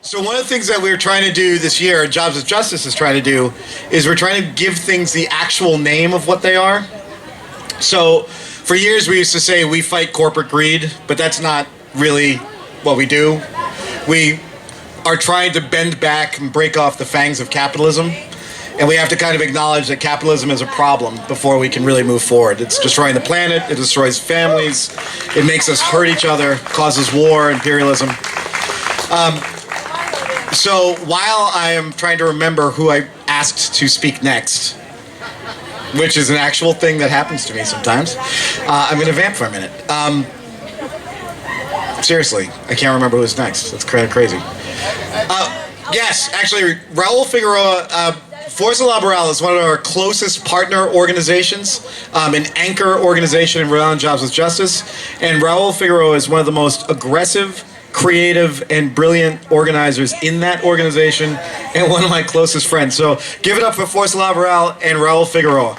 So one of the things that we're trying to do this year, Jobs with Justice is trying to do, is we're trying to give things the actual name of what they are. So for years we used to say we fight corporate greed, but that's not really what we do. We are trying to bend back and break off the fangs of capitalism. And we have to kind of acknowledge that capitalism is a problem before we can really move forward. It's destroying the planet, it destroys families, it makes us hurt each other, causes war, imperialism. So while I am trying to remember who I asked to speak next, which is an actual thing that happens to me sometimes, I'm going to vamp for a minute. Seriously, I can't remember who's next. That's kind of crazy. Yes, actually, Raul Figueroa, Fuerza Laboral is one of our closest partner organizations, an anchor organization in Rhode Island Jobs with Justice. And Raul Figueroa is one of the most aggressive, creative, and brilliant organizers in that organization, and one of my closest friends. So give it up for Fuerza Laboral and Raul Figueroa.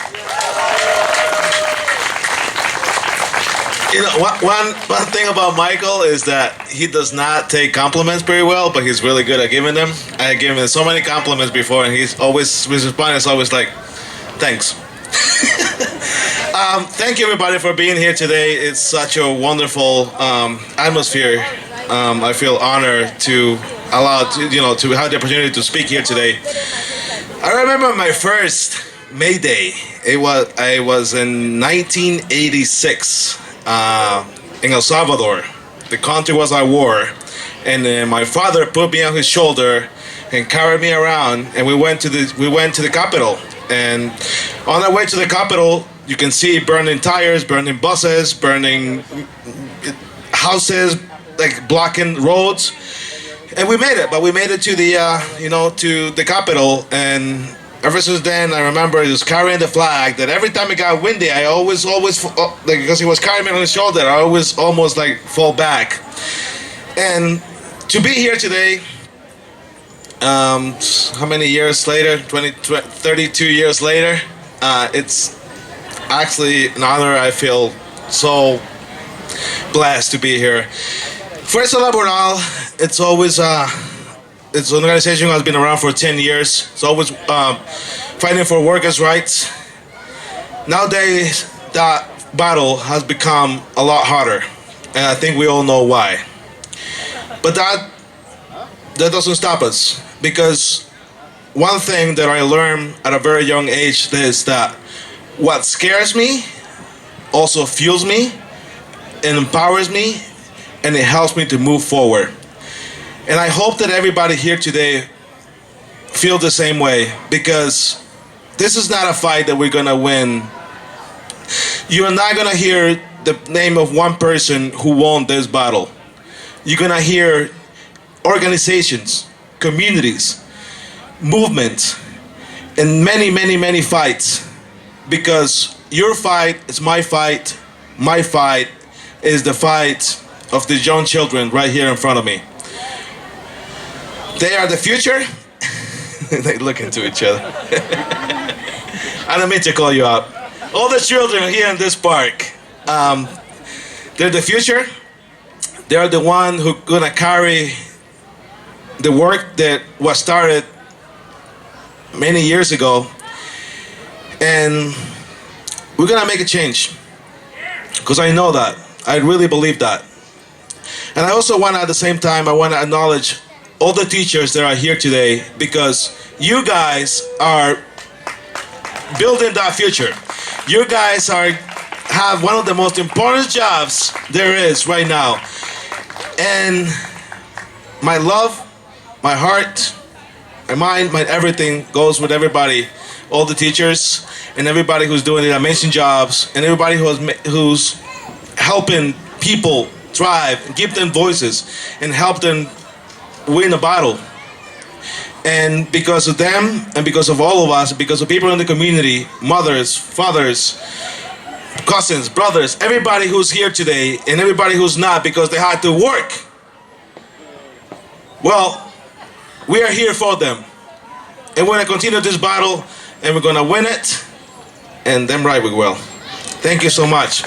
You know, one thing about Michael is that he does not take compliments very well, but he's really good at giving them. I given him so many compliments before, and his response is always like, "Thanks." Thank you, everybody, for being here today. It's such a wonderful atmosphere. I feel honored to to have the opportunity to speak here today. I remember my first May Day. I was in 1986. In El Salvador. The country was at war, and my father put me on his shoulder and carried me around, and we went to the capital. And on our way to the capital, you can see burning tires, burning buses, burning houses, like blocking roads. And we made it, but we made it to the to the capital. And ever since then, I remember just carrying the flag. That every time it got windy, I always, because he was carrying me on his shoulder, I always almost like fall back. And to be here today, how many years later? 32 years later, it's actually an honor. I feel so blessed to be here. Fuerza Laboral, it's always it's an organization that has been around for 10 years. It's always fighting for workers' rights. Nowadays, that battle has become a lot harder, and I think we all know why. But that doesn't stop us, because one thing that I learned at a very young age is that what scares me also fuels me and empowers me, and it helps me to move forward. And I hope that everybody here today feel the same way, because this is not a fight that we're gonna win. You are not gonna hear the name of one person who won this battle. You're gonna hear organizations, communities, movements, and many, many, many fights. Because your fight is my fight is the fight of the young children right here in front of me. They are the future. They look into each other. I don't mean to call you out. All the children here in this park, they're the future. They're the one who gonna carry the work that was started many years ago, and we're gonna make a change. Because I know that. I really believe that. And I also want, at the same time, I want to acknowledge all the teachers that are here today, because you guys are building that future. You guys have one of the most important jobs there is right now. And my love, my heart, my mind, my everything goes with everybody, all the teachers and everybody who's doing the amazing jobs, and everybody who's helping people thrive, give them voices, and help them win a battle. And because of them, and because of all of us, because of people in the community, mothers, fathers, cousins, brothers, everybody who's here today, and everybody who's not because they had to work, well, we are here for them. And we're going to continue this battle, and we're going to win it, and damn right we will. Thank you so much.